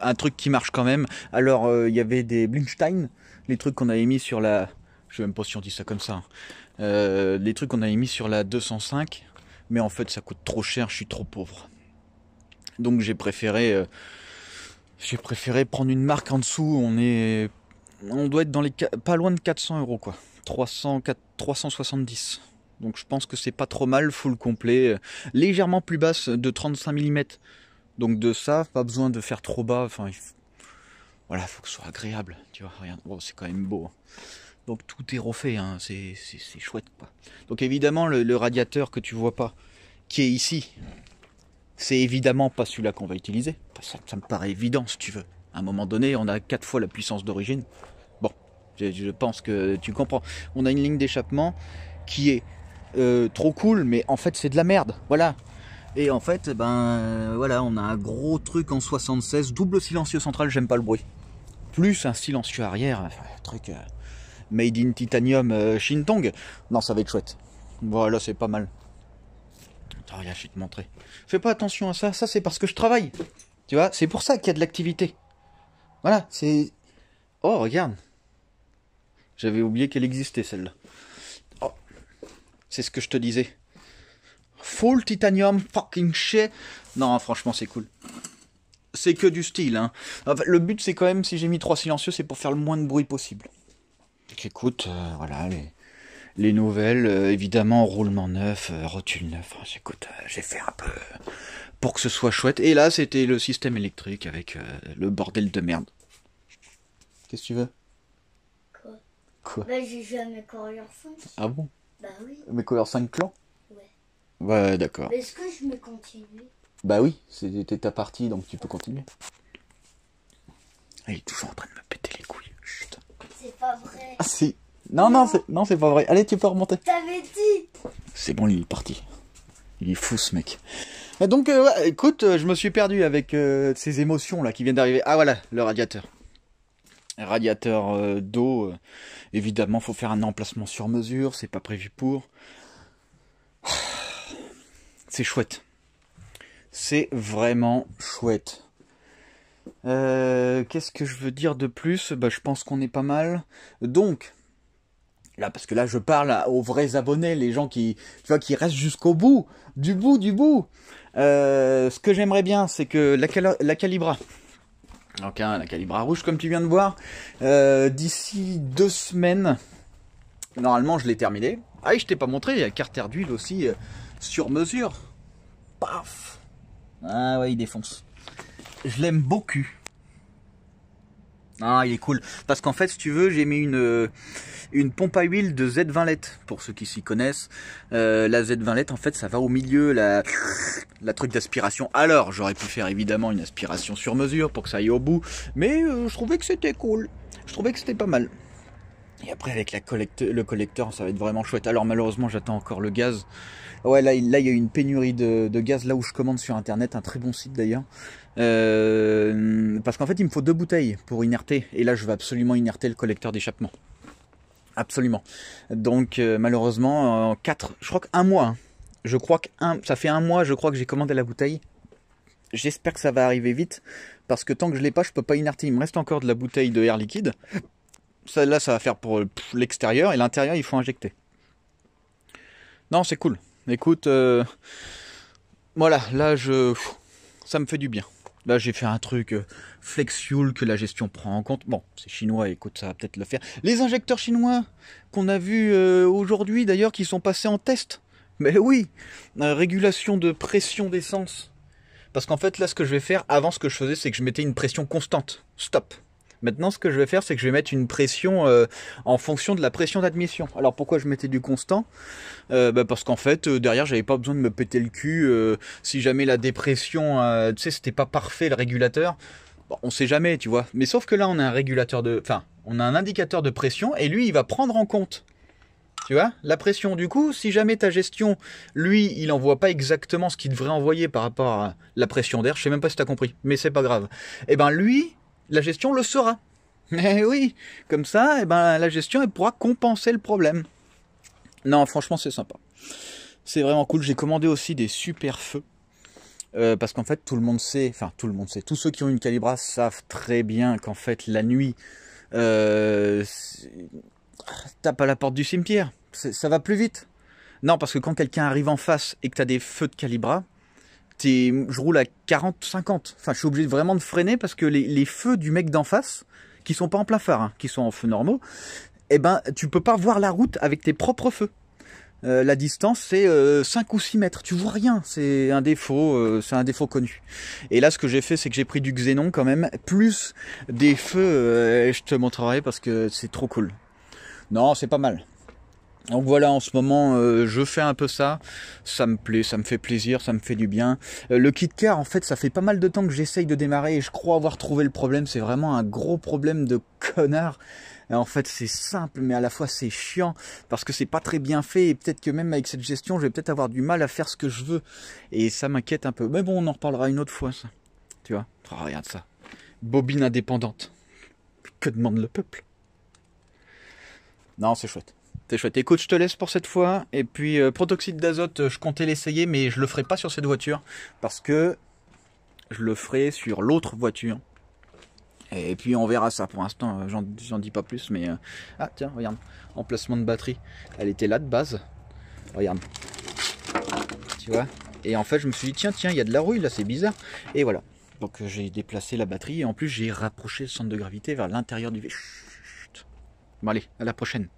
Un truc qui marche quand même. Alors, il y avait des Blindstein, les trucs qu'on avait mis sur la... Je sais même pas si on dit ça comme ça. Les trucs qu'on avait mis sur la 205. Mais en fait, ça coûte trop cher, je suis trop pauvre. Donc j'ai préféré prendre une marque en dessous. On doit être dans les pas loin de 400 euros, quoi. 370. Donc je pense que c'est pas trop mal, full complet, légèrement plus basse de 35 mm. Donc de ça, pas besoin de faire trop bas. Enfin, voilà, faut que ce soit agréable. Tu vois, rien. Bon, c'est quand même beau. Hein. Donc tout est refait, hein. C'est chouette, quoi. Donc évidemment, le radiateur que tu vois pas, qui est ici, c'est évidemment pas celui-là qu'on va utiliser. Ça me paraît évident, si tu veux. À un moment donné, on a 4 fois la puissance d'origine. Bon, je pense que tu comprends. On a une ligne d'échappement qui est trop cool, mais en fait, c'est de la merde. Voilà. Et en fait, voilà, on a un gros truc en 76, double silencieux central, j'aime pas le bruit. Plus un silencieux arrière, un truc made in titanium Shintong. Non, ça va être chouette. Voilà, c'est pas mal. Attends, regarde, je vais te montrer. Fais pas attention à ça, ça c'est parce que je travaille. Tu vois, c'est pour ça qu'il y a de l'activité. Voilà, c'est... Oh, regarde. J'avais oublié qu'elle existait, celle-là. Oh, c'est ce que je te disais. Full titanium fucking shit. Non, franchement, c'est cool. C'est que du style, hein. Enfin, le but, c'est quand même, si j'ai mis 3 silencieux, c'est pour faire le moins de bruit possible. Donc, écoute, voilà, les nouvelles, évidemment, roulement neuf, rotule neuf. Écoute, j'ai fait un peu pour que ce soit chouette. Et là, c'était le système électrique avec le bordel de merde. Qu'est-ce que tu veux? Quoi? Bah, j'ai joué à MechWarrior 5. Ah bon? Bah oui. MechWarrior 5 clan? Ouais. Ouais, d'accord. Mais est-ce que je me continue? Bah oui, c'était ta partie, donc tu peux continuer. Il est toujours en train de me péter les couilles. Chut. C'est pas vrai. Ah si. Non, c'est pas vrai. Allez, tu peux remonter. T'avais dit. C'est bon, il est parti. Il est fou, ce mec. Et donc, ouais, écoute, je me suis perdu avec ces émotions là qui viennent d'arriver. Ah voilà, le radiateur. Radiateur d'eau. Évidemment, faut faire un emplacement sur mesure. C'est pas prévu pour. C'est chouette. C'est vraiment chouette. Qu'est-ce que je veux dire de plus? Bah, je pense qu'on est pas mal. Donc, là, parce que là, je parle aux vrais abonnés, les gens qui, tu vois, qui restent jusqu'au bout, du bout. Ce que j'aimerais bien, c'est que la Calibra, donc hein, la Calibra rouge, comme tu viens de voir, d'ici 2 semaines, normalement, je l'ai terminé. Ah, et je t'ai pas montré, il y a le carter d'huile aussi sur mesure. Paf. Ah ouais, il défonce. Je l'aime beaucoup. Ah, il est cool. Parce qu'en fait, si tu veux, j'ai mis une pompe à huile de Z20 pour ceux qui s'y connaissent. La Z20 en fait, ça va au milieu, la truc d'aspiration. Alors, j'aurais pu faire évidemment une aspiration sur mesure pour que ça aille au bout. Mais je trouvais que c'était cool. Je trouvais que c'était pas mal. Et après, avec le collecteur, ça va être vraiment chouette. Alors, malheureusement, j'attends encore le gaz. Ouais, là, il y a eu une pénurie de gaz là où je commande sur internet, un très bon site d'ailleurs. Parce qu'en fait, il me faut 2 bouteilles pour inerter. Et là, je veux absolument inerter le collecteur d'échappement. Absolument. Donc, malheureusement, en 4, je crois qu'un mois. Hein. Je crois ça fait 1 mois, je crois que j'ai commandé la bouteille. J'espère que ça va arriver vite. Parce que tant que je l'ai pas, je peux pas inerter. Il me reste encore de la bouteille de air liquide. Là, ça va faire pour l'extérieur. Et l'intérieur, il faut injecter. Non, c'est cool. Écoute, voilà, là, ça me fait du bien. Là, j'ai fait un truc flex fuel que la gestion prend en compte. Bon, c'est chinois, écoute, ça va peut-être le faire. Les injecteurs chinois qu'on a vus aujourd'hui, d'ailleurs, qui sont passés en test. Mais oui, régulation de pression d'essence. Parce qu'en fait, là, ce que je vais faire, avant, ce que je faisais, c'est que je mettais une pression constante. Stop. Maintenant, ce que je vais faire, c'est que je vais mettre une pression en fonction de la pression d'admission. Alors, pourquoi je mettais du constant? Parce qu'en fait, derrière, j'avais pas besoin de me péter le cul. Si jamais la dépression, tu sais, c'était pas parfait le régulateur. Bon, on sait jamais, tu vois. Mais sauf que là, on a un régulateur on a un indicateur de pression et lui, il va prendre en compte. Tu vois, la pression. Du coup, si jamais ta gestion, lui, il envoie pas exactement ce qu'il devrait envoyer par rapport à la pression d'air, je sais même pas si tu as compris, mais c'est pas grave. Et ben lui, la gestion le saura. Eh oui, comme ça, eh ben, la gestion elle pourra compenser le problème. Non, franchement, c'est sympa. C'est vraiment cool. J'ai commandé aussi des super feux. Parce qu'en fait, tout le monde sait, tous ceux qui ont une Calibra savent très bien qu'en fait, la nuit, tape à la porte du cimetière. Ça va plus vite. Non, parce que quand quelqu'un arrive en face et que tu as des feux de Calibra, je roule à 40, 50. Enfin, je suis obligé vraiment de freiner parce que les feux du mec d'en face, qui sont pas en plein phare, hein, qui sont en feux normaux, eh ben, tu peux pas voir la route avec tes propres feux. La distance, c'est 5 ou 6 mètres. Tu vois rien, c'est un défaut connu. Et là, ce que j'ai fait, c'est que j'ai pris du xénon quand même, plus des feux, je te montrerai parce que c'est trop cool. Non, c'est pas mal. Donc voilà, en ce moment, je fais un peu ça. Ça me plaît, ça me fait plaisir, ça me fait du bien. Le kit car, en fait, ça fait pas mal de temps que j'essaye de démarrer et je crois avoir trouvé le problème. C'est vraiment un gros problème de connard. Et en fait, c'est simple, mais à la fois c'est chiant parce que c'est pas très bien fait. Et peut-être que même avec cette gestion, je vais peut-être avoir du mal à faire ce que je veux. Et ça m'inquiète un peu. Mais bon, on en reparlera une autre fois, ça. Tu vois, oh, regarde ça. Bobine indépendante. Que demande le peuple? Non, c'est chouette. C'est chouette. Écoute, je te laisse pour cette fois. Et puis, protoxyde d'azote, je comptais l'essayer, mais je le ferai pas sur cette voiture. Parce que je le ferai sur l'autre voiture. Et puis, on verra ça. Pour l'instant, j'en dis pas plus. Mais ah, tiens, regarde. Emplacement de batterie. Elle était là de base. Regarde. Tu vois? Et en fait, je me suis dit, tiens, il y a de la rouille, là, c'est bizarre. Et voilà. Donc, j'ai déplacé la batterie. Et en plus, j'ai rapproché le centre de gravité vers l'intérieur du véhicule. Bon, allez, à la prochaine.